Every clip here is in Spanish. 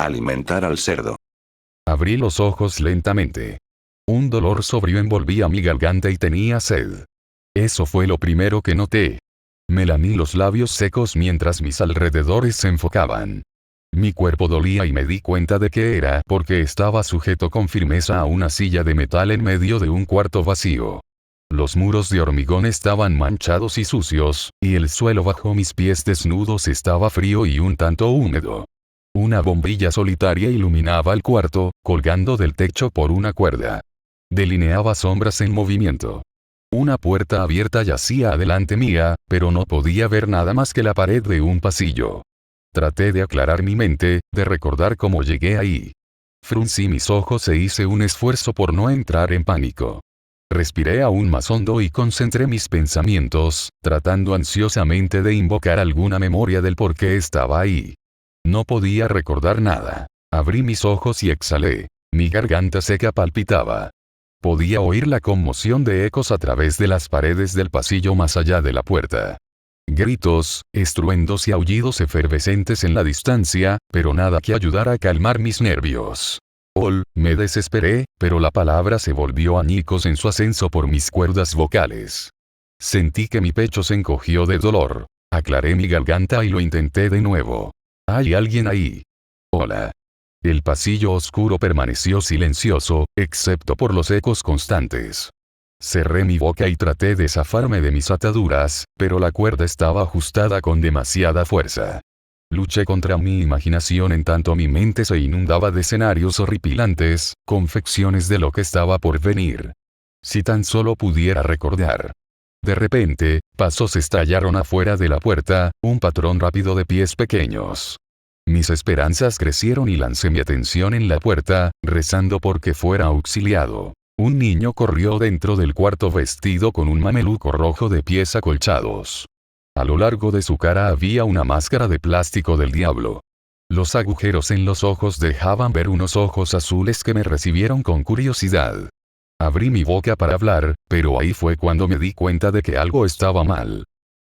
Alimentar al cerdo. Abrí los ojos lentamente. Un dolor sobrio envolvía mi garganta y tenía sed. Eso fue lo primero que noté. Me lamí los labios secos mientras mis alrededores se enfocaban. Mi cuerpo dolía y me di cuenta de que era porque estaba sujeto con firmeza a una silla de metal en medio de un cuarto vacío. Los muros de hormigón estaban manchados y sucios, y el suelo bajo mis pies desnudos estaba frío y un tanto húmedo. Una bombilla solitaria iluminaba el cuarto, colgando del techo por una cuerda. Delineaba sombras en movimiento. Una puerta abierta yacía adelante mía, pero no podía ver nada más que la pared de un pasillo. Traté de aclarar mi mente, de recordar cómo llegué ahí. Fruncí mis ojos e hice un esfuerzo por no entrar en pánico. Respiré aún más hondo y concentré mis pensamientos, tratando ansiosamente de invocar alguna memoria del por qué estaba ahí. No podía recordar nada. Abrí mis ojos y exhalé. Mi garganta seca palpitaba. Podía oír la conmoción de ecos a través de las paredes del pasillo más allá de la puerta. Gritos, estruendos y aullidos efervescentes en la distancia, pero nada que ayudara a calmar mis nervios. Me desesperé, pero la palabra se volvió añicos en su ascenso por mis cuerdas vocales. Sentí que mi pecho se encogió de dolor. Aclaré mi garganta y lo intenté de nuevo. ¿Hay alguien ahí? Hola. El pasillo oscuro permaneció silencioso, excepto por los ecos constantes. Cerré mi boca y traté de zafarme de mis ataduras, pero la cuerda estaba ajustada con demasiada fuerza. Luché contra mi imaginación en tanto mi mente se inundaba de escenarios horripilantes, confecciones de lo que estaba por venir. Si tan solo pudiera recordar. De repente, pasos estallaron afuera de la puerta, un patrón rápido de pies pequeños. Mis esperanzas crecieron y lancé mi atención en la puerta, rezando porque fuera auxiliado. Un niño corrió dentro del cuarto vestido con un mameluco rojo de pies acolchados. A lo largo de su cara había una máscara de plástico del diablo. Los agujeros en los ojos dejaban ver unos ojos azules que me recibieron con curiosidad. Abrí mi boca para hablar, pero ahí fue cuando me di cuenta de que algo estaba mal.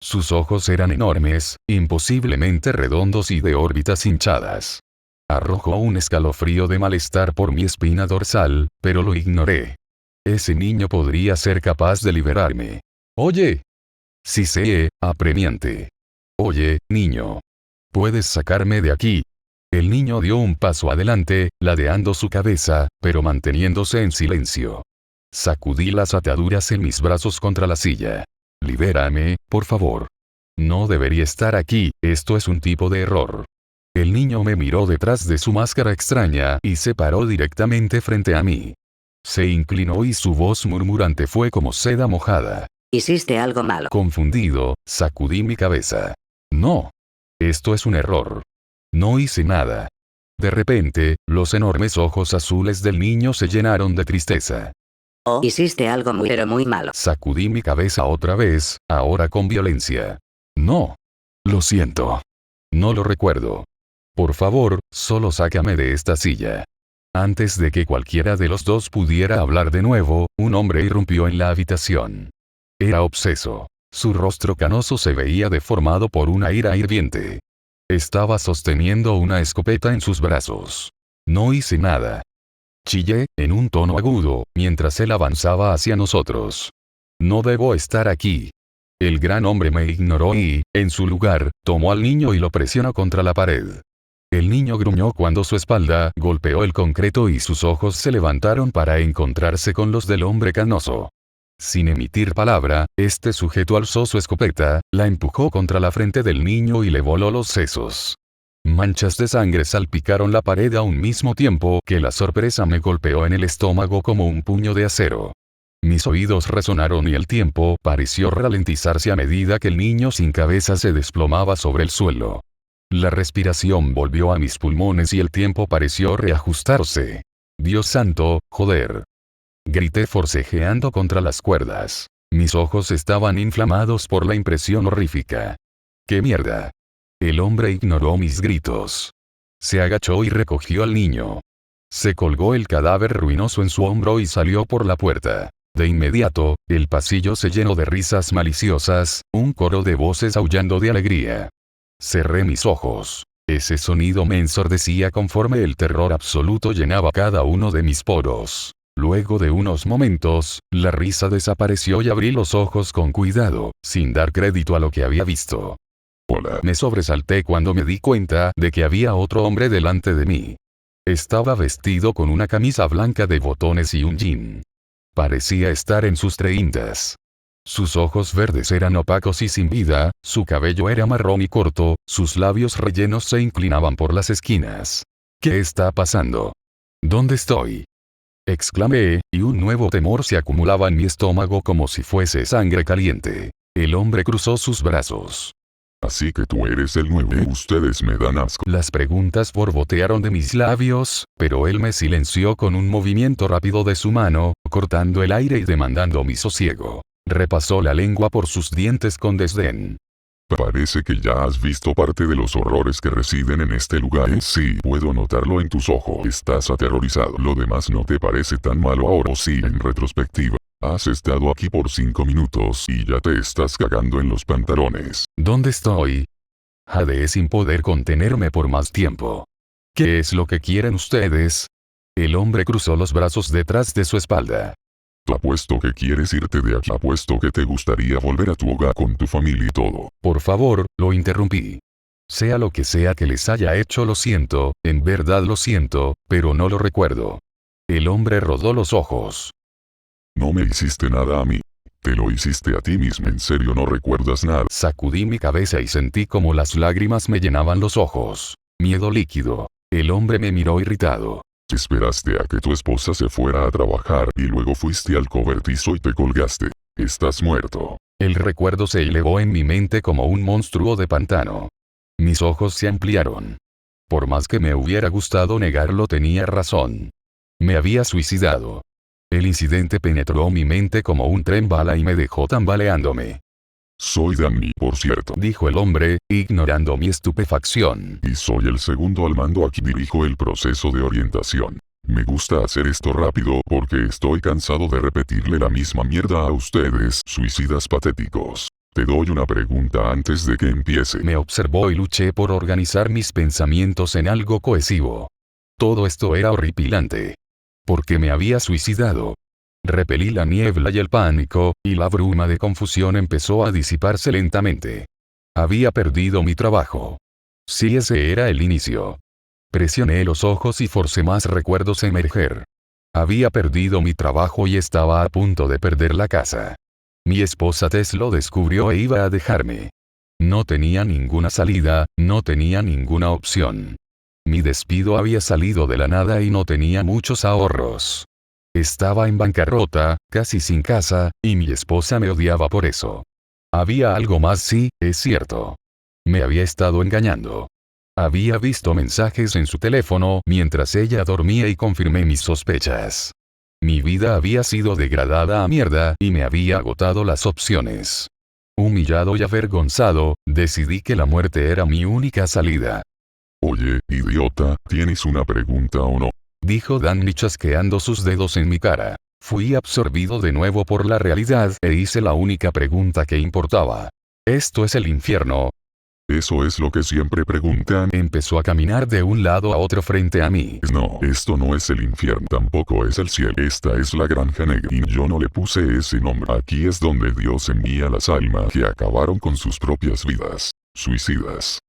Sus ojos eran enormes, imposiblemente redondos y de órbitas hinchadas. Arrojó un escalofrío de malestar por mi espina dorsal, pero lo ignoré. Ese niño podría ser capaz de liberarme. Oye. Sí sé, apremiante. Oye, niño. Puedes sacarme de aquí. El niño dio un paso adelante, ladeando su cabeza, pero manteniéndose en silencio. Sacudí las ataduras en mis brazos contra la silla. Libérame, por favor. No debería estar aquí, esto es un tipo de error. El niño me miró detrás de su máscara extraña y se paró directamente frente a mí. Se inclinó y su voz murmurante fue como seda mojada. Hiciste algo malo. Confundido, sacudí mi cabeza. No. Esto es un error. No hice nada. De repente, los enormes ojos azules del niño se llenaron de tristeza. Oh, hiciste algo muy malo. Sacudí mi cabeza otra vez, ahora con violencia. No. Lo siento. No lo recuerdo. Por favor, solo sácame de esta silla. Antes de que cualquiera de los dos pudiera hablar de nuevo, un hombre irrumpió en la habitación. Era obseso. Su rostro canoso se veía deformado por una ira hirviente. Estaba sosteniendo una escopeta en sus brazos. No hice nada. Chillé, en un tono agudo, mientras él avanzaba hacia nosotros. No debo estar aquí. El gran hombre me ignoró y, en su lugar, tomó al niño y lo presionó contra la pared. El niño gruñó cuando su espalda golpeó el concreto y sus ojos se levantaron para encontrarse con los del hombre canoso. Sin emitir palabra, este sujeto alzó su escopeta, la empujó contra la frente del niño y le voló los sesos. Manchas de sangre salpicaron la pared a un mismo tiempo que la sorpresa me golpeó en el estómago como un puño de acero. Mis oídos resonaron y el tiempo pareció ralentizarse a medida que el niño sin cabeza se desplomaba sobre el suelo. La respiración volvió a mis pulmones y el tiempo pareció reajustarse. Dios santo, joder. Grité forcejeando contra las cuerdas. Mis ojos estaban inflamados por la impresión horrífica. ¡Qué mierda! El hombre ignoró mis gritos. Se agachó y recogió al niño. Se colgó el cadáver ruinoso en su hombro y salió por la puerta. De inmediato, el pasillo se llenó de risas maliciosas, un coro de voces aullando de alegría. Cerré mis ojos. Ese sonido me ensordecía conforme el terror absoluto llenaba cada uno de mis poros. Luego de unos momentos, la risa desapareció y abrí los ojos con cuidado, sin dar crédito a lo que había visto. Hola. Me sobresalté cuando me di cuenta de que había otro hombre delante de mí. Estaba vestido con una camisa blanca de botones y un jean. Parecía estar en sus 30. Sus ojos verdes eran opacos y sin vida, su cabello era marrón y corto, sus labios rellenos se inclinaban por las esquinas. ¿Qué está pasando? ¿Dónde estoy? Exclamé, y un nuevo temor se acumulaba en mi estómago como si fuese sangre caliente. El hombre cruzó sus brazos. Así que tú eres el nuevo. Ustedes me dan asco. Las preguntas borbotearon de mis labios, pero él me silenció con un movimiento rápido de su mano, cortando el aire y demandando mi sosiego. Repasó la lengua por sus dientes con desdén. Parece que ya has visto parte de los horrores que residen en este lugar. Sí, puedo notarlo en tus ojos. Estás aterrorizado. Lo demás no te parece tan malo ahora. Sí, en retrospectiva. Has estado aquí por 5 minutos y ya te estás cagando en los pantalones. ¿Dónde estoy? Jadeé sin poder contenerme por más tiempo. ¿Qué es lo que quieren ustedes? El hombre cruzó los brazos detrás de su espalda. Apuesto que quieres irte de aquí. Apuesto que te gustaría volver a tu hogar con tu familia y todo. Por favor, lo interrumpí. Sea lo que sea que les haya hecho, lo siento, en verdad lo siento, pero no lo recuerdo. El hombre rodó los ojos. No me hiciste nada a mí. Te lo hiciste a ti mismo. ¿En serio no recuerdas nada? Sacudí mi cabeza y sentí como las lágrimas me llenaban los ojos. Miedo líquido. El hombre me miró irritado. Esperaste a que tu esposa se fuera a trabajar y luego fuiste al cobertizo y te colgaste. Estás muerto. El recuerdo se elevó en mi mente como un monstruo de pantano. Mis ojos se ampliaron. Por más que me hubiera gustado negarlo, tenía razón. Me había suicidado. El incidente penetró mi mente como un tren bala y me dejó tambaleándome. Soy Danny, por cierto, dijo el hombre, ignorando mi estupefacción. y soy el segundo al mando. Aquí dirijo el proceso de orientación. Me gusta hacer esto rápido porque estoy cansado de repetirle la misma mierda a ustedes, suicidas patéticos. Te doy una pregunta antes de que empiece. Me observó y luché por organizar mis pensamientos en algo cohesivo. Todo esto era horripilante. ¿Por qué me había suicidado? Repelí la niebla y el pánico, y la bruma de confusión empezó a disiparse lentamente. Había perdido mi trabajo. Sí, ese era el inicio. Presioné los ojos y forcé más recuerdos a emerger. Había perdido mi trabajo y estaba a punto de perder la casa. Mi esposa Tess lo descubrió e iba a dejarme. No tenía ninguna salida, no tenía ninguna opción. Mi despido había salido de la nada y no tenía muchos ahorros. Estaba en bancarrota, casi sin casa, y mi esposa me odiaba por eso. Había algo más, sí, es cierto. Me había estado engañando. Había visto mensajes en su teléfono mientras ella dormía y confirmé mis sospechas. Mi vida había sido degradada a mierda y me había agotado las opciones. Humillado y avergonzado, decidí que la muerte era mi única salida. Oye, idiota, ¿tienes una pregunta o no? Dijo Danny chasqueando sus dedos en mi cara. Fui absorbido de nuevo por la realidad e hice la única pregunta que importaba. ¿Esto es el infierno? Eso es lo que siempre preguntan. Empezó a caminar de un lado a otro frente a mí. No, esto no es el infierno, tampoco es el cielo. Esta es la granja negra y yo no le puse ese nombre. Aquí es donde Dios envía las almas que acabaron con sus propias vidas. Suicidas.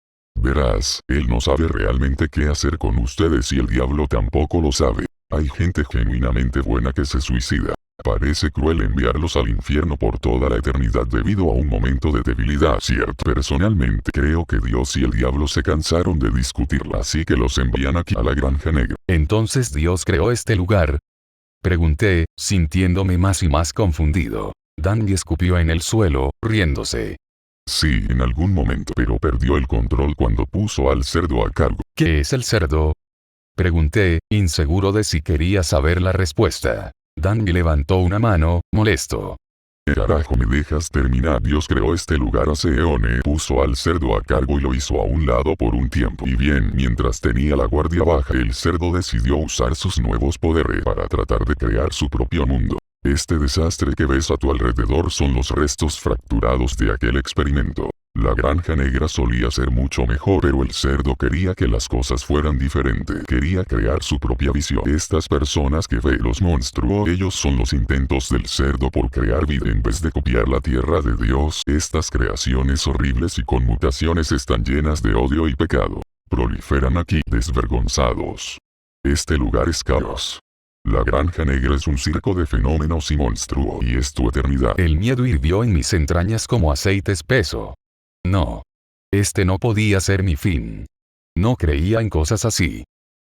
Verás, Él no sabe realmente qué hacer con ustedes y el diablo tampoco lo sabe. Hay gente genuinamente buena que se suicida. Parece cruel enviarlos al infierno por toda la eternidad debido a un momento de debilidad, ¿cierto? Personalmente creo que Dios y el diablo se cansaron de discutirla, así que los envían aquí a la granja negra. ¿Entonces Dios creó este lugar? Pregunté, sintiéndome más y más confundido. Danny escupió en el suelo, riéndose. Sí, en algún momento, pero perdió el control cuando puso al cerdo a cargo. ¿Qué es el cerdo? Pregunté, inseguro de si quería saber la respuesta. Danny levantó una mano, molesto. Carajo, ¿me dejas terminar? Dios creó este lugar hace eones, puso al cerdo a cargo y lo hizo a un lado por un tiempo. Y bien, mientras tenía la guardia baja, el cerdo decidió usar sus nuevos poderes para tratar de crear su propio mundo. Este desastre que ves a tu alrededor son los restos fracturados de aquel experimento. La granja negra solía ser mucho mejor, pero el cerdo quería que las cosas fueran diferentes. Quería crear su propia visión. Estas personas que ven los monstruos, ellos son los intentos del cerdo por crear vida en vez de copiar la tierra de Dios. Estas creaciones horribles y con mutaciones están llenas de odio y pecado. Proliferan aquí, desvergonzados. Este lugar es caos. La granja negra es un circo de fenómenos y monstruos, y es tu eternidad. El miedo hirvió en mis entrañas como aceite espeso. No. Este no podía ser mi fin. No creía en cosas así.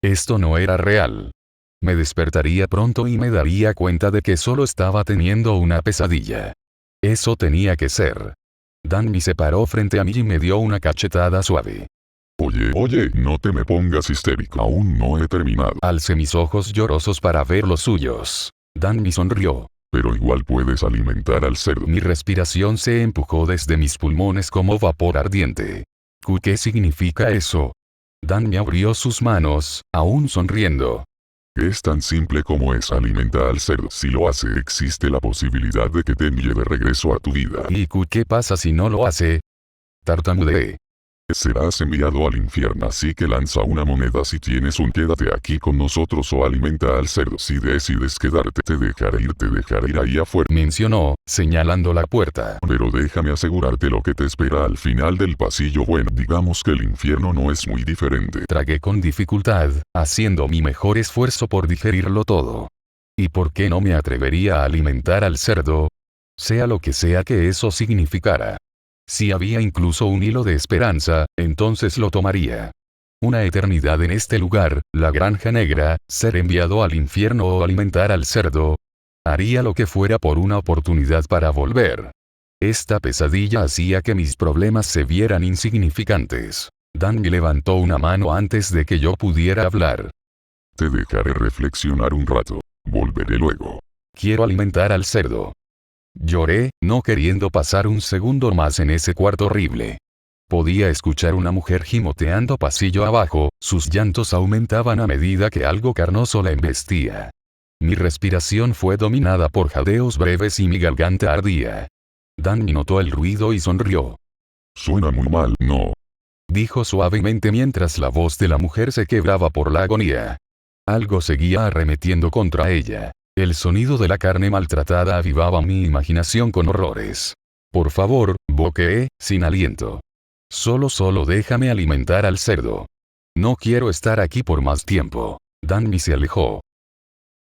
Esto no era real. Me despertaría pronto y me daría cuenta de que solo estaba teniendo una pesadilla. Eso tenía que ser. Danny se paró frente a mí y me dio una cachetada suave. Oye, no te me pongas histérico. Aún no he terminado. Alcé mis ojos llorosos para ver los suyos. Danny sonrió. Pero igual puedes alimentar al cerdo. Mi respiración se empujó desde mis pulmones como vapor ardiente. ¿Qué significa eso? Danny abrió sus manos, aún sonriendo. Es tan simple como es alimentar al cerdo. Si lo hace, existe la posibilidad de que te envíe de regreso a tu vida. ¿Y qué pasa si no lo hace? Tartamudeé. Serás enviado al infierno, así que lanza una moneda si tienes un quédate aquí con nosotros o alimenta al cerdo. Si decides quedarte, te dejaré ir ahí afuera. Mencionó, señalando la puerta. Pero déjame asegurarte lo que te espera al final del pasillo. Bueno, digamos que el infierno no es muy diferente. Tragué con dificultad, haciendo mi mejor esfuerzo por digerirlo todo. ¿Y por qué no me atrevería a alimentar al cerdo? Sea lo que sea que eso significara. Si había incluso un hilo de esperanza, entonces lo tomaría. Una eternidad en este lugar, la granja negra, ser enviado al infierno o alimentar al cerdo. Haría lo que fuera por una oportunidad para volver. Esta pesadilla hacía que mis problemas se vieran insignificantes. Danny levantó una mano antes de que yo pudiera hablar. Te dejaré reflexionar un rato. Volveré luego. Quiero alimentar al cerdo. Lloré, no queriendo pasar un segundo más en ese cuarto horrible. Podía escuchar una mujer gimoteando pasillo abajo, sus llantos aumentaban a medida que algo carnoso la embestía. Mi respiración fue dominada por jadeos breves y mi garganta ardía. Danny notó el ruido y sonrió. Suena muy mal, ¿no? Dijo suavemente mientras la voz de la mujer se quebraba por la agonía. Algo seguía arremetiendo contra ella. El sonido de la carne maltratada avivaba mi imaginación con horrores. Por favor, boqueé, sin aliento. Solo déjame alimentar al cerdo. No quiero estar aquí por más tiempo. Danny se alejó.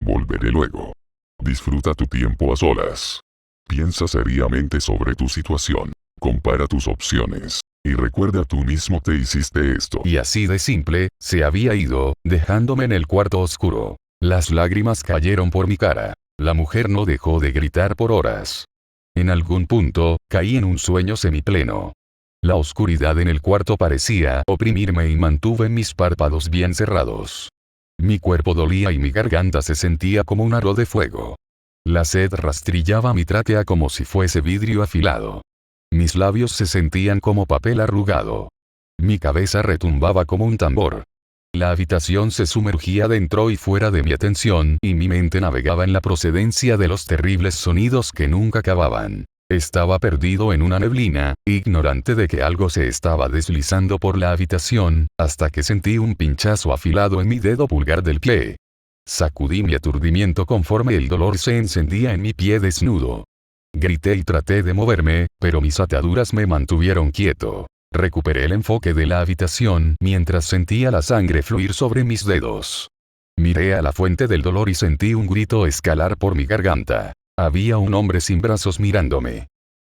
Volveré luego. Disfruta tu tiempo a solas. Piensa seriamente sobre tu situación. Compara tus opciones. Y recuerda tú mismo te hiciste esto. Y así de simple, se había ido, dejándome en el cuarto oscuro. Las lágrimas cayeron por mi cara. La mujer no dejó de gritar por horas. En algún punto, caí en un sueño semipleno. La oscuridad en el cuarto parecía oprimirme y mantuve mis párpados bien cerrados. Mi cuerpo dolía y mi garganta se sentía como un aro de fuego. La sed rastrillaba mi tráquea como si fuese vidrio afilado. Mis labios se sentían como papel arrugado. Mi cabeza retumbaba como un tambor. La habitación se sumergía dentro y fuera de mi atención y mi mente navegaba en la procedencia de los terribles sonidos que nunca acababan. Estaba perdido en una neblina, ignorante de que algo se estaba deslizando por la habitación, hasta que sentí un pinchazo afilado en mi dedo pulgar del pie. Sacudí mi aturdimiento conforme el dolor se encendía en mi pie desnudo. Grité y traté de moverme, pero mis ataduras me mantuvieron quieto. Recuperé el enfoque de la habitación mientras sentía la sangre fluir sobre mis dedos. Miré a la fuente del dolor y sentí un grito escalar por mi garganta. Había un hombre sin brazos mirándome.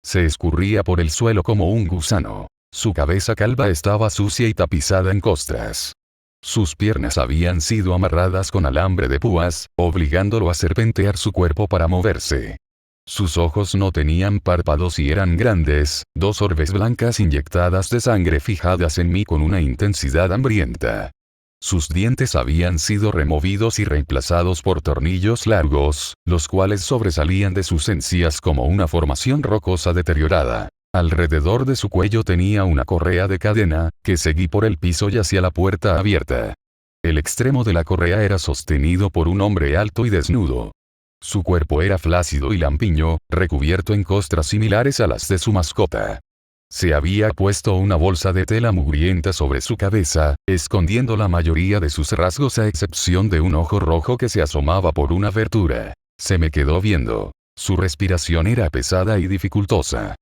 Se escurría por el suelo como un gusano. Su cabeza calva estaba sucia y tapizada en costras. Sus piernas habían sido amarradas con alambre de púas, obligándolo a serpentear su cuerpo para moverse. Sus ojos no tenían párpados y eran grandes, dos orbes blancas inyectadas de sangre fijadas en mí con una intensidad hambrienta. Sus dientes habían sido removidos y reemplazados por tornillos largos, los cuales sobresalían de sus encías como una formación rocosa deteriorada. Alrededor de su cuello tenía una correa de cadena, que seguí por el piso y hacia la puerta abierta. El extremo de la correa era sostenido por un hombre alto y desnudo. Su cuerpo era flácido y lampiño, recubierto en costras similares a las de su mascota. Se había puesto una bolsa de tela mugrienta sobre su cabeza, escondiendo la mayoría de sus rasgos a excepción de un ojo rojo que se asomaba por una abertura. Se me quedó viendo. Su respiración era pesada y dificultosa.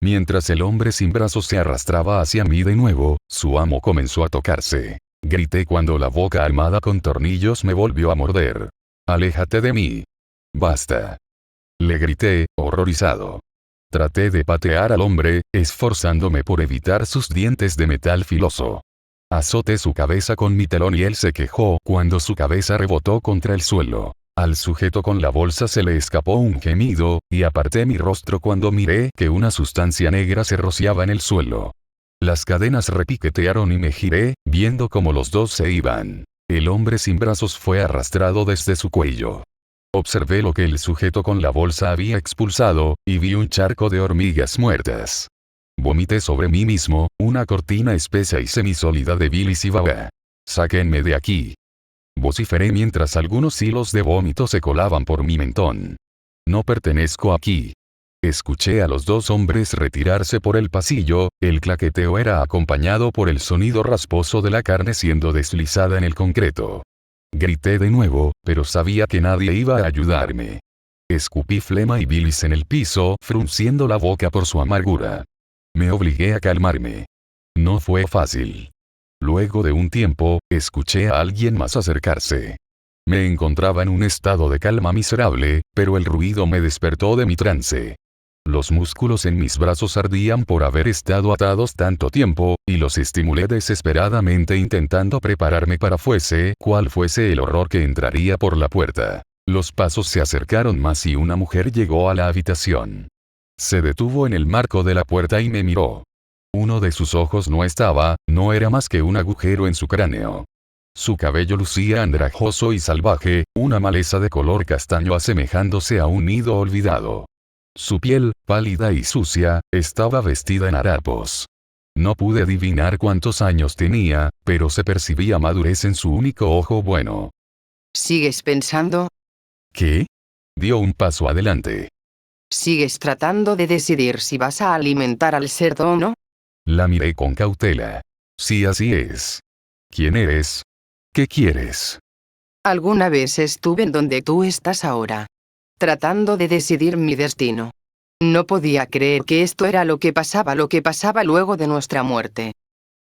Mientras el hombre sin brazos se arrastraba hacia mí de nuevo, su amo comenzó a tocarse. Grité cuando la boca armada con tornillos me volvió a morder. «Aléjate de mí. Basta». Le grité, horrorizado. Traté de patear al hombre, esforzándome por evitar sus dientes de metal filoso. Azoté su cabeza con mi talón y él se quejó cuando su cabeza rebotó contra el suelo. Al sujeto con la bolsa se le escapó un gemido, y aparté mi rostro cuando miré que una sustancia negra se rociaba en el suelo. Las cadenas repiquetearon y me giré, viendo cómo los dos se iban. El hombre sin brazos fue arrastrado desde su cuello. Observé lo que el sujeto con la bolsa había expulsado, y vi un charco de hormigas muertas. Vomité sobre mí mismo, una cortina espesa y semisólida de bilis y baba. «Sáquenme de aquí». Vociferé mientras algunos hilos de vómito se colaban por mi mentón. «No pertenezco aquí». Escuché a los dos hombres retirarse por el pasillo, el claqueteo era acompañado por el sonido rasposo de la carne siendo deslizada en el concreto. Grité de nuevo, pero sabía que nadie iba a ayudarme. Escupí flema y bilis en el piso, frunciendo la boca por su amargura. Me obligué a calmarme. No fue fácil. Luego de un tiempo, escuché a alguien más acercarse. Me encontraba en un estado de calma miserable, pero el ruido me despertó de mi trance. Los músculos en mis brazos ardían por haber estado atados tanto tiempo, y los estimulé desesperadamente intentando prepararme para cual fuese el horror que entraría por la puerta. Los pasos se acercaron más y una mujer llegó a la habitación. Se detuvo en el marco de la puerta y me miró. Uno de sus ojos no era más que un agujero en su cráneo. Su cabello lucía andrajoso y salvaje, una maleza de color castaño asemejándose a un nido olvidado. Su piel, pálida y sucia, estaba vestida en harapos. No pude adivinar cuántos años tenía, pero se percibía madurez en su único ojo bueno. ¿Sigues pensando? ¿Qué? Dio un paso adelante. ¿Sigues tratando de decidir si vas a alimentar al cerdo o no? La miré con cautela. Sí, así es. ¿Quién eres? ¿Qué quieres? Alguna vez estuve en donde tú estás ahora. Tratando de decidir mi destino. No podía creer que esto era lo que pasaba luego de nuestra muerte.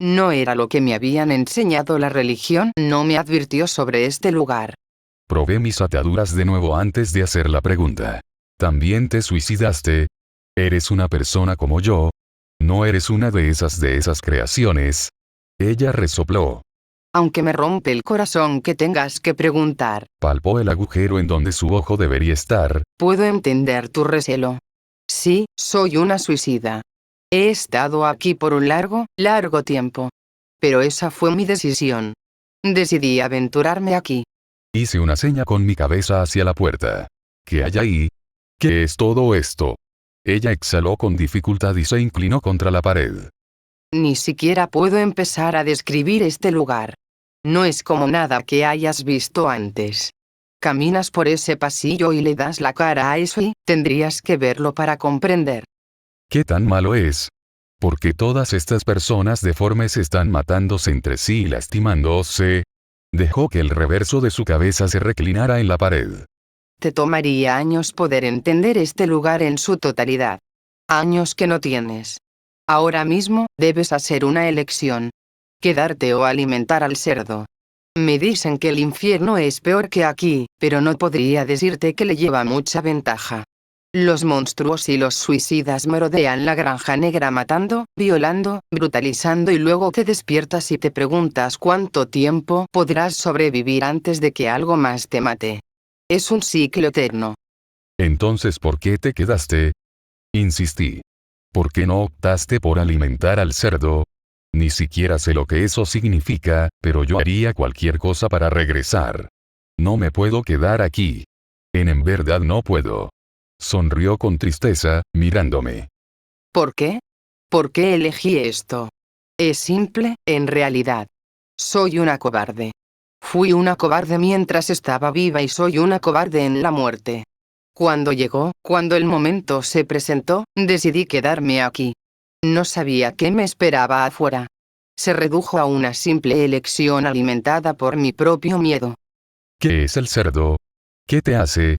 No era lo que me habían enseñado la religión, no me advirtió sobre este lugar. Probé mis ataduras de nuevo antes de hacer la pregunta. ¿También te suicidaste? ¿Eres una persona como yo? ¿No eres una de esas creaciones? Ella resopló. Aunque me rompe el corazón que tengas que preguntar. Palpó el agujero en donde su ojo debería estar. Puedo entender tu recelo. Sí, soy una suicida. He estado aquí por un largo tiempo. Pero esa fue mi decisión. Decidí aventurarme aquí. Hice una seña con mi cabeza hacia la puerta. ¿Qué hay ahí? ¿Qué es todo esto? Ella exhaló con dificultad y se inclinó contra la pared. Ni siquiera puedo empezar a describir este lugar. No es como nada que hayas visto antes. Caminas por ese pasillo y le das la cara a eso y tendrías que verlo para comprender. ¿Qué tan malo es? Porque todas estas personas deformes están matándose entre sí y lastimándose. Dejó que el reverso de su cabeza se reclinara en la pared. Te tomaría años poder entender este lugar en su totalidad. Años que no tienes. Ahora mismo, debes hacer una elección. Quedarte o alimentar al cerdo. Me dicen que el infierno es peor que aquí, pero no podría decirte que le lleva mucha ventaja. Los monstruos y los suicidas merodean la granja negra matando, violando, brutalizando y luego te despiertas y te preguntas cuánto tiempo podrás sobrevivir antes de que algo más te mate. Es un ciclo eterno. Entonces, ¿por qué te quedaste? Insistí. ¿Por qué no optaste por alimentar al cerdo? Ni siquiera sé lo que eso significa, pero yo haría cualquier cosa para regresar. No me puedo quedar aquí. En verdad no puedo. Sonrió con tristeza, mirándome. ¿Por qué? ¿Por qué elegí esto? Es simple, en realidad. Soy una cobarde. Fui una cobarde mientras estaba viva y soy una cobarde en la muerte. Cuando llegó, cuando el momento se presentó, decidí quedarme aquí. No sabía qué me esperaba afuera. Se redujo a una simple elección alimentada por mi propio miedo. ¿Qué es el cerdo? ¿Qué te hace?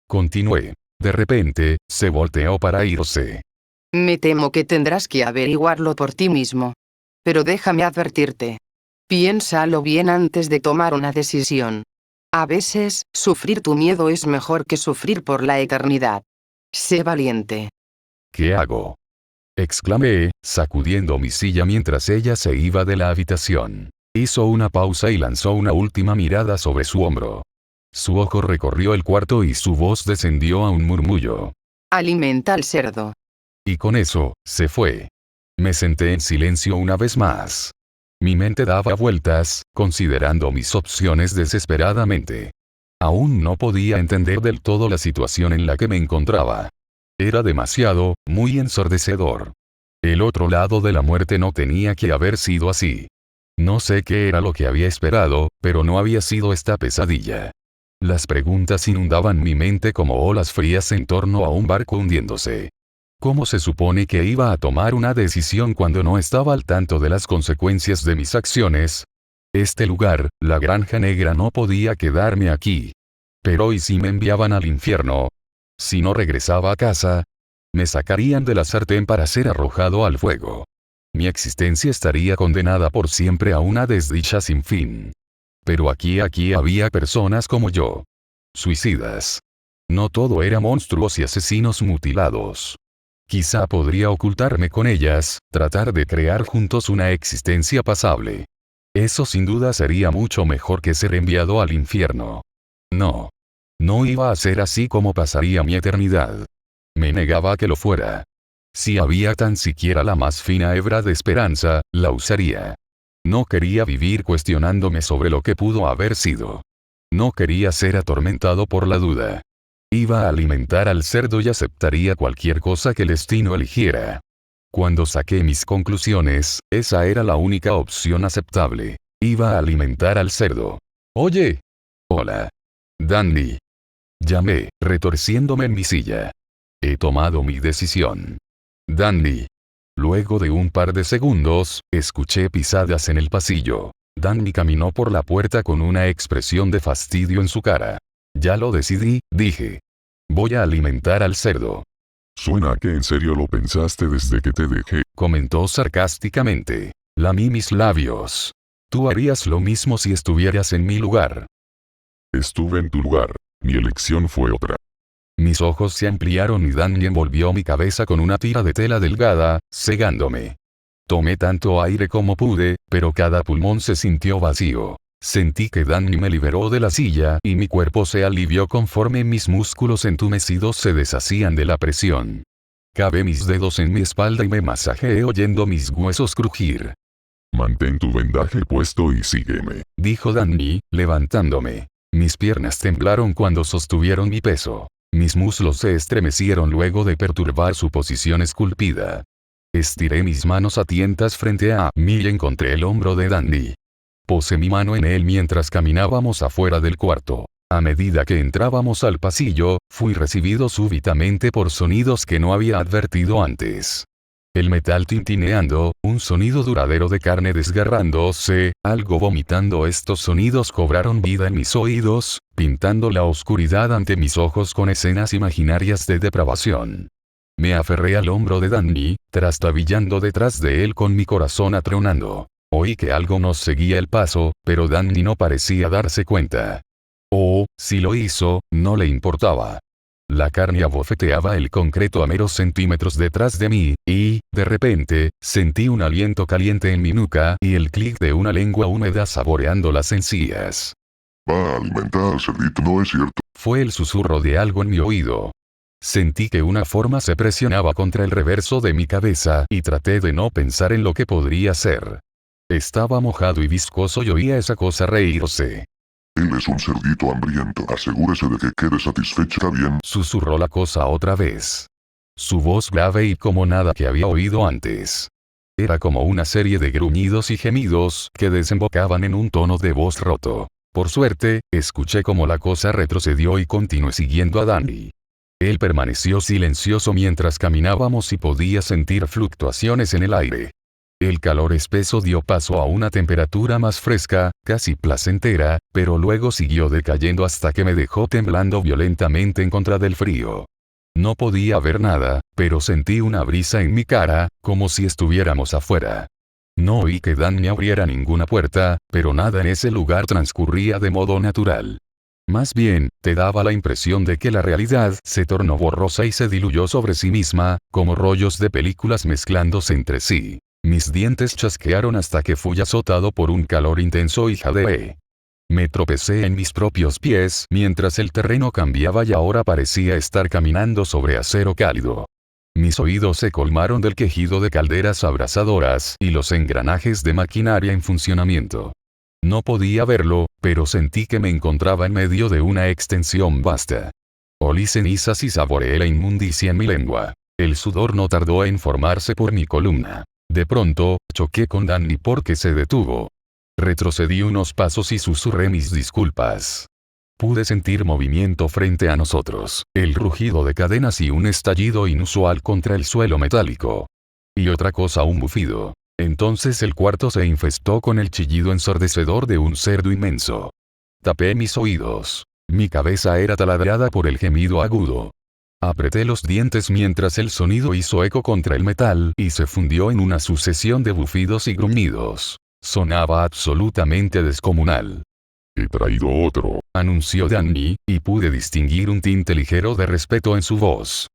Continué. De repente, se volteó para irse. Me temo que tendrás que averiguarlo por ti mismo. Pero déjame advertirte. Piénsalo bien antes de tomar una decisión. A veces, sufrir tu miedo es mejor que sufrir por la eternidad. Sé valiente. ¿Qué hago? Exclamé, sacudiendo mi silla mientras ella se iba de la habitación. Hizo una pausa y lanzó una última mirada sobre su hombro. Su ojo recorrió el cuarto y su voz descendió a un murmullo. Alimenta al cerdo. Y con eso, se fue. Me senté en silencio una vez más. Mi mente daba vueltas, considerando mis opciones desesperadamente. Aún no podía entender del todo la situación en la que me encontraba. Era demasiado, muy ensordecedor. El otro lado de la muerte no tenía que haber sido así. No sé qué era lo que había esperado, pero no había sido esta pesadilla. Las preguntas inundaban mi mente como olas frías en torno a un barco hundiéndose. ¿Cómo se supone que iba a tomar una decisión cuando no estaba al tanto de las consecuencias de mis acciones? Este lugar, la Granja Negra, no podía quedarme aquí. Pero ¿y si me enviaban al infierno? Si no regresaba a casa, me sacarían de la sartén para ser arrojado al fuego. Mi existencia estaría condenada por siempre a una desdicha sin fin. Pero aquí había personas como yo. Suicidas. No todo era monstruos y asesinos mutilados. Quizá podría ocultarme con ellas, tratar de crear juntos una existencia pasable. Eso sin duda sería mucho mejor que ser enviado al infierno. No. No iba a ser así como pasaría mi eternidad. Me negaba a que lo fuera. Si había tan siquiera la más fina hebra de esperanza, la usaría. No quería vivir cuestionándome sobre lo que pudo haber sido. No quería ser atormentado por la duda. Iba a alimentar al cerdo y aceptaría cualquier cosa que el destino eligiera. Cuando saqué mis conclusiones, esa era la única opción aceptable. Iba a alimentar al cerdo. Oye. Hola. Danny. Llamé, retorciéndome en mi silla. He tomado mi decisión. Danny. Luego de un par de segundos, escuché pisadas en el pasillo. Danny caminó por la puerta con una expresión de fastidio en su cara. Ya lo decidí, dije. Voy a alimentar al cerdo. Suena a que en serio lo pensaste desde que te dejé, Comentó sarcásticamente. Lamí mis labios. Tú harías lo mismo si estuvieras en mi lugar. Estuve en tu lugar. Mi elección fue otra. Mis ojos se ampliaron y Danny envolvió mi cabeza con una tira de tela delgada, cegándome. Tomé tanto aire como pude, pero cada pulmón se sintió vacío. Sentí que Danny me liberó de la silla y mi cuerpo se alivió conforme mis músculos entumecidos se deshacían de la presión. Cabé mis dedos en mi espalda y me masajeé oyendo mis huesos crujir. Mantén tu vendaje puesto y sígueme, Dijo Danny, levantándome. Mis piernas temblaron cuando sostuvieron mi peso. Mis muslos se estremecieron luego de perturbar su posición esculpida. Estiré mis manos a tientas frente a mí y encontré el hombro de Danny. Posé mi mano en él mientras caminábamos afuera del cuarto. A medida que entrábamos al pasillo, fui recibido súbitamente por sonidos que no había advertido antes. El metal tintineando, un sonido duradero de carne desgarrándose, algo vomitando. Estos sonidos cobraron vida en mis oídos, pintando la oscuridad ante mis ojos con escenas imaginarias de depravación. Me aferré al hombro de Danny, trastabillando detrás de él con mi corazón atronando. Oí que algo nos seguía el paso, pero Danny no parecía darse cuenta. O, si lo hizo, no le importaba. La carne abofeteaba el concreto a meros centímetros detrás de mí, y, de repente, sentí un aliento caliente en mi nuca y el clic de una lengua húmeda saboreando las encías. Va a alimentar al cerdito, ¿no es cierto? Fue el susurro de algo en mi oído. Sentí que una forma se presionaba contra el reverso de mi cabeza y traté de no pensar en lo que podría ser. Estaba mojado y viscoso y oía esa cosa reírse. Él es un cerdito hambriento, asegúrese de que quede satisfecha bien. Susurró la cosa otra vez. Su voz grave y como nada que había oído antes. Era como una serie de gruñidos y gemidos que desembocaban en un tono de voz roto. Por suerte, escuché como la cosa retrocedió y continué siguiendo a Danny. Él permaneció silencioso mientras caminábamos y podía sentir fluctuaciones en el aire. El calor espeso dio paso a una temperatura más fresca, casi placentera, pero luego siguió decayendo hasta que me dejó temblando violentamente en contra del frío. No podía ver nada, pero sentí una brisa en mi cara, como si estuviéramos afuera. No oí que Dan me abriera ninguna puerta, pero nada en ese lugar transcurría de modo natural. Más bien, te daba la impresión de que la realidad se tornó borrosa y se diluyó sobre sí misma, como rollos de películas mezclándose entre sí. Mis dientes chasquearon hasta que fui azotado por un calor intenso y jadeé. Me tropecé en mis propios pies mientras el terreno cambiaba y ahora parecía estar caminando sobre acero cálido. Mis oídos se colmaron del quejido de calderas abrasadoras y los engranajes de maquinaria en funcionamiento. No podía verlo, pero sentí que me encontraba en medio de una extensión vasta. Olí cenizas y saboreé la inmundicia en mi lengua. El sudor no tardó en formarse por mi columna. De pronto, choqué con Danny porque se detuvo. Retrocedí unos pasos y susurré mis disculpas. Pude sentir movimiento frente a nosotros, el rugido de cadenas y un estallido inusual contra el suelo metálico. Y otra cosa, un bufido. Entonces el cuarto se infestó con el chillido ensordecedor de un cerdo inmenso. Tapé mis oídos. Mi cabeza era taladrada por el gemido agudo. Apreté los dientes mientras el sonido hizo eco contra el metal y se fundió en una sucesión de bufidos y gruñidos. Sonaba absolutamente descomunal. He traído otro, anunció Danny, y pude distinguir un tinte ligero de respeto en su voz.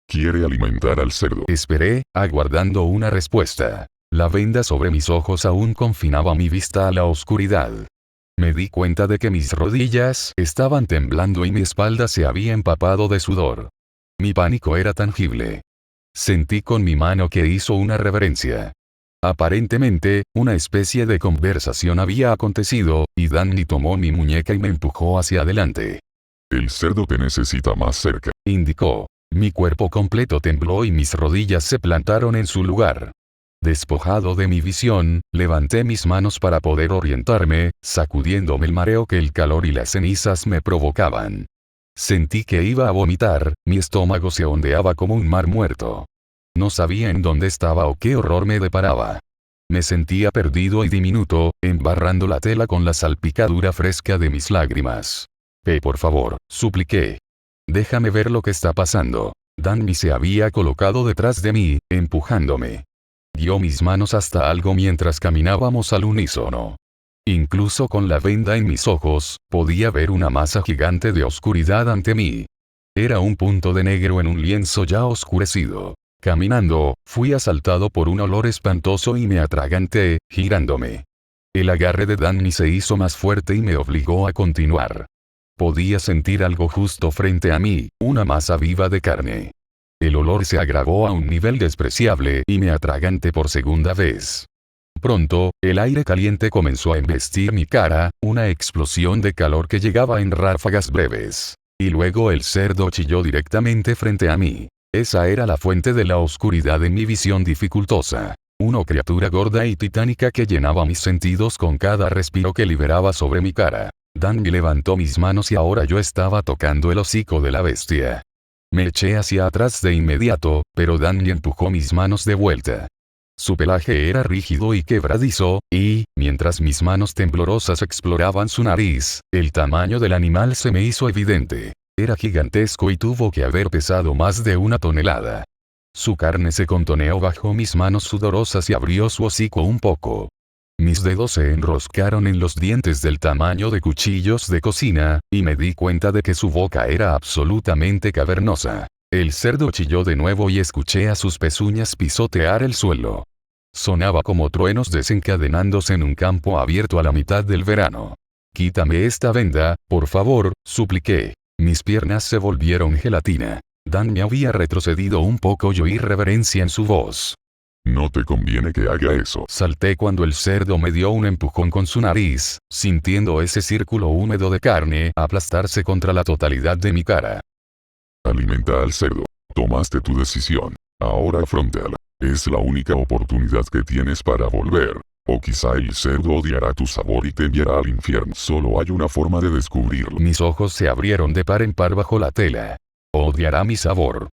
¿Quiere alimentar al cerdo? Esperé, aguardando una respuesta. La venda sobre mis ojos aún confinaba mi vista a la oscuridad. Me di cuenta de que mis rodillas estaban temblando y mi espalda se había empapado de sudor. Mi pánico era tangible. Sentí con mi mano que hizo una reverencia. Aparentemente, una especie de conversación había acontecido, y Danny tomó mi muñeca y me empujó hacia adelante. El cerdo te necesita más cerca, indicó. Mi cuerpo completo tembló y mis rodillas se plantaron en su lugar. Despojado de mi visión, levanté mis manos para poder orientarme, sacudiéndome el mareo que el calor y las cenizas me provocaban. Sentí que iba a vomitar, mi estómago se ondeaba como un mar muerto. No sabía en dónde estaba o qué horror me deparaba. Me sentía perdido y diminuto, embarrando la tela con la salpicadura fresca de mis lágrimas. Por favor, supliqué. Déjame ver lo que está pasando. Danny se había colocado detrás de mí, empujándome. Guió mis manos hasta algo mientras caminábamos al unísono. Incluso con la venda en mis ojos, podía ver una masa gigante de oscuridad ante mí. Era un punto de negro en un lienzo ya oscurecido. Caminando, fui asaltado por un olor espantoso y me atraganté, girándome. El agarre de Danny se hizo más fuerte y me obligó a continuar. Podía sentir algo justo frente a mí, una masa viva de carne. El olor se agravó a un nivel despreciable y me atraganté por segunda vez. Pronto, el aire caliente comenzó a embestir mi cara, una explosión de calor que llegaba en ráfagas breves. Y luego el cerdo chilló directamente frente a mí. Esa era la fuente de la oscuridad en mi visión dificultosa. Una criatura gorda y titánica que llenaba mis sentidos con cada respiro que liberaba sobre mi cara. Danny levantó mis manos y ahora yo estaba tocando el hocico de la bestia. Me eché hacia atrás de inmediato, pero Danny empujó mis manos de vuelta. Su pelaje era rígido y quebradizo, y, mientras mis manos temblorosas exploraban su nariz, el tamaño del animal se me hizo evidente. Era gigantesco y tuvo que haber pesado más de 1 tonelada. Su carne se contoneó bajo mis manos sudorosas y abrió su hocico un poco. Mis dedos se enroscaron en los dientes del tamaño de cuchillos de cocina, y me di cuenta de que su boca era absolutamente cavernosa. El cerdo chilló de nuevo y escuché a sus pezuñas pisotear el suelo. Sonaba como truenos desencadenándose en un campo abierto a la mitad del verano. «Quítame esta venda, por favor», supliqué. Mis piernas se volvieron gelatina. Danny había retrocedido un poco y oí reverencia en su voz. No te conviene que haga eso. Salté cuando el cerdo me dio un empujón con su nariz, sintiendo ese círculo húmedo de carne aplastarse contra la totalidad de mi cara. Alimenta al cerdo. Tomaste tu decisión. Ahora afróntala. Es la única oportunidad que tienes para volver. O quizá el cerdo odiará tu sabor y te enviará al infierno. Solo hay una forma de descubrirlo. Mis ojos se abrieron de par en par bajo la tela. Odiará mi sabor.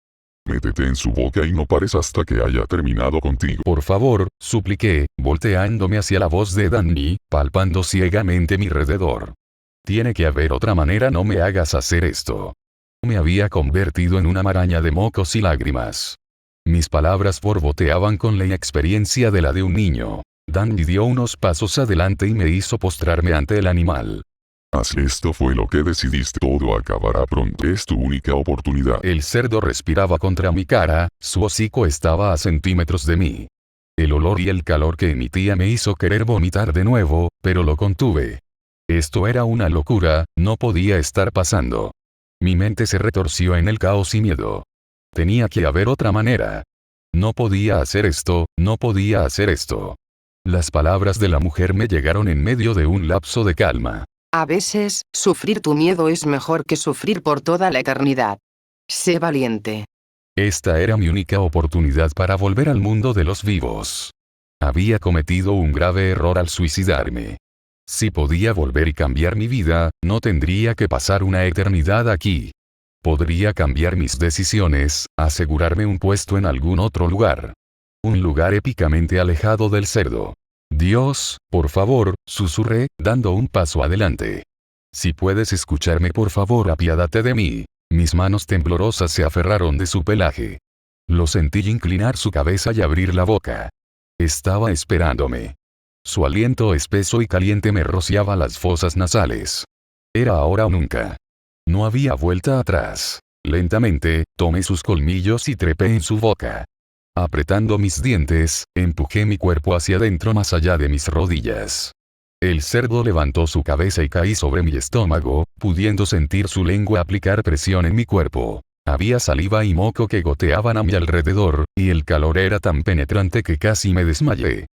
Métete en su boca y no pares hasta que haya terminado contigo. Por favor, supliqué, volteándome hacia la voz de Danny, palpando ciegamente mi alrededor. Tiene que haber otra manera, no me hagas hacer esto. Me había convertido en una maraña de mocos y lágrimas. Mis palabras borboteaban con la inexperiencia de la de un niño. Danny dio unos pasos adelante y me hizo postrarme ante el animal. Haz esto, fue lo que decidiste, todo acabará pronto, es tu única oportunidad. El cerdo respiraba contra mi cara, su hocico estaba a centímetros de mí. El olor y el calor que emitía me hizo querer vomitar de nuevo, pero lo contuve. Esto era una locura, no podía estar pasando. Mi mente se retorció en el caos y miedo. Tenía que haber otra manera. No podía hacer esto, no podía hacer esto. Las palabras de la mujer me llegaron en medio de un lapso de calma. A veces, sufrir tu miedo es mejor que sufrir por toda la eternidad. Sé valiente. Esta era mi única oportunidad para volver al mundo de los vivos. Había cometido un grave error al suicidarme. Si podía volver y cambiar mi vida, no tendría que pasar una eternidad aquí. Podría cambiar mis decisiones, asegurarme un puesto en algún otro lugar. Un lugar épicamente alejado del cerdo. Dios, por favor, susurré, dando un paso adelante. Si puedes escucharme, por favor, apiádate de mí. Mis manos temblorosas se aferraron de su pelaje. Lo sentí inclinar su cabeza y abrir la boca. Estaba esperándome. Su aliento espeso y caliente me rociaba las fosas nasales. Era ahora o nunca. No había vuelta atrás. Lentamente, tomé sus colmillos y trepé en su boca. Apretando mis dientes, empujé mi cuerpo hacia adentro más allá de mis rodillas. El cerdo levantó su cabeza y caí sobre mi estómago, pudiendo sentir su lengua aplicar presión en mi cuerpo. Había saliva y moco que goteaban a mi alrededor, y el calor era tan penetrante que casi me desmayé.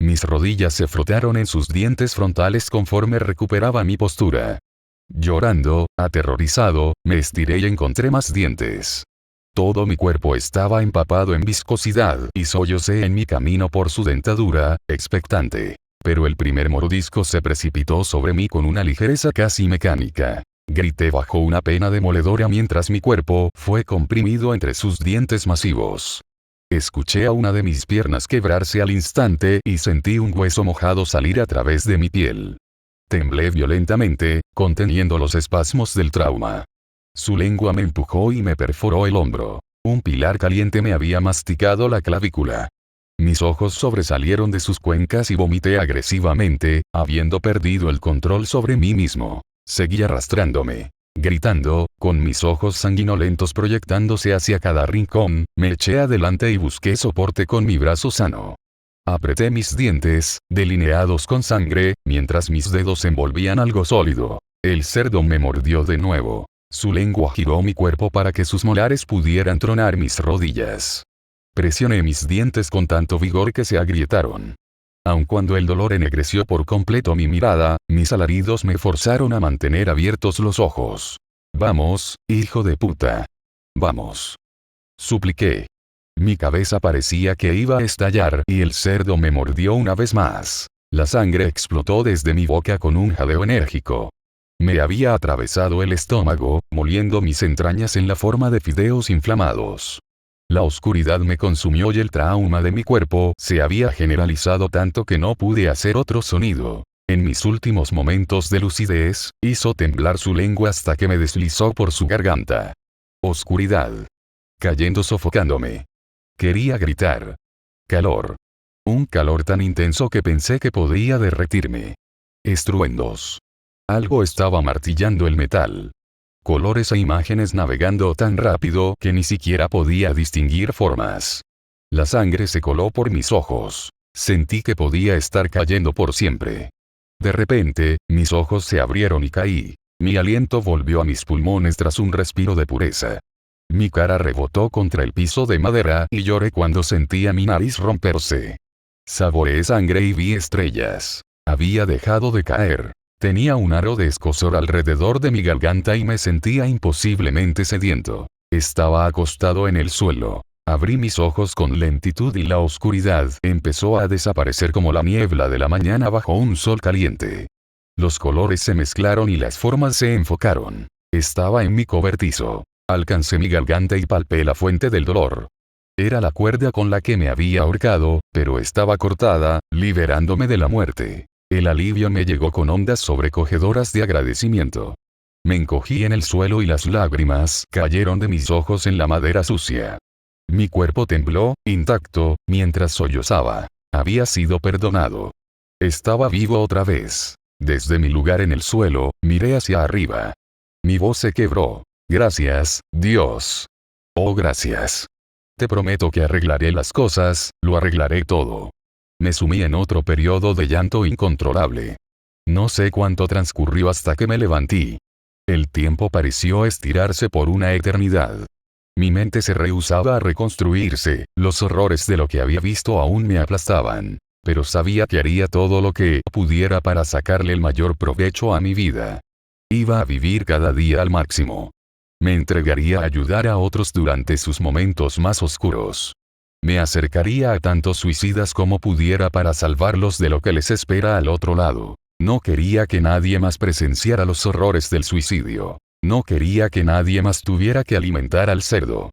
Mis rodillas se frotaron en sus dientes frontales conforme recuperaba mi postura. Llorando, aterrorizado, me estiré y encontré más dientes. Todo mi cuerpo estaba empapado en viscosidad y sollocé en mi camino por su dentadura, expectante. Pero el primer mordisco se precipitó sobre mí con una ligereza casi mecánica. Grité bajo una pena demoledora mientras mi cuerpo fue comprimido entre sus dientes masivos. Escuché a una de mis piernas quebrarse al instante y sentí un hueso mojado salir a través de mi piel. Temblé violentamente, conteniendo los espasmos del trauma. Su lengua me empujó y me perforó el hombro. Un pilar caliente me había masticado la clavícula. Mis ojos sobresalieron de sus cuencas y vomité agresivamente, habiendo perdido el control sobre mí mismo. Seguí arrastrándome. Gritando, con mis ojos sanguinolentos proyectándose hacia cada rincón, me eché adelante y busqué soporte con mi brazo sano. Apreté mis dientes, delineados con sangre, mientras mis dedos envolvían algo sólido. El cerdo me mordió de nuevo. Su lengua giró mi cuerpo para que sus molares pudieran tronar mis rodillas. Presioné mis dientes con tanto vigor que se agrietaron. Aun cuando el dolor ennegreció por completo mi mirada, mis alaridos me forzaron a mantener abiertos los ojos. «Vamos, hijo de puta. Vamos», supliqué. Mi cabeza parecía que iba a estallar y el cerdo me mordió una vez más. La sangre explotó desde mi boca con un jadeo enérgico. Me había atravesado el estómago, moliendo mis entrañas en la forma de fideos inflamados. La oscuridad me consumió y el trauma de mi cuerpo se había generalizado tanto que no pude hacer otro sonido. En mis últimos momentos de lucidez, hizo temblar su lengua hasta que me deslizó por su garganta. Oscuridad. Cayendo sofocándome. Quería gritar. Calor. Un calor tan intenso que pensé que podía derretirme. Estruendos. Algo estaba martillando el metal. Colores e imágenes navegando tan rápido que ni siquiera podía distinguir formas. La sangre se coló por mis ojos. Sentí que podía estar cayendo por siempre. De repente, mis ojos se abrieron y caí. Mi aliento volvió a mis pulmones tras un respiro de pureza. Mi cara rebotó contra el piso de madera y lloré cuando sentí a mi nariz romperse. Saboreé sangre y vi estrellas. Había dejado de caer. Tenía un aro de escozor alrededor de mi garganta y me sentía imposiblemente sediento. Estaba acostado en el suelo. Abrí mis ojos con lentitud y la oscuridad empezó a desaparecer como la niebla de la mañana bajo un sol caliente. Los colores se mezclaron y las formas se enfocaron. Estaba en mi cobertizo. Alcancé mi garganta y palpé la fuente del dolor. Era la cuerda con la que me había ahorcado, pero estaba cortada, liberándome de la muerte. El alivio me llegó con ondas sobrecogedoras de agradecimiento. Me encogí en el suelo y las lágrimas cayeron de mis ojos en la madera sucia. Mi cuerpo tembló, intacto, mientras sollozaba. Había sido perdonado. Estaba vivo otra vez. Desde mi lugar en el suelo, miré hacia arriba. Mi voz se quebró. Gracias, Dios. Oh, gracias. Te prometo que arreglaré las cosas, lo arreglaré todo. Me sumí en otro periodo de llanto incontrolable. No sé cuánto transcurrió hasta que me levanté. El tiempo pareció estirarse por una eternidad. Mi mente se rehusaba a reconstruirse, los horrores de lo que había visto aún me aplastaban. Pero sabía que haría todo lo que pudiera para sacarle el mayor provecho a mi vida. Iba a vivir cada día al máximo. Me entregaría a ayudar a otros durante sus momentos más oscuros. Me acercaría a tantos suicidas como pudiera para salvarlos de lo que les espera al otro lado. No quería que nadie más presenciara los horrores del suicidio. No quería que nadie más tuviera que alimentar al cerdo.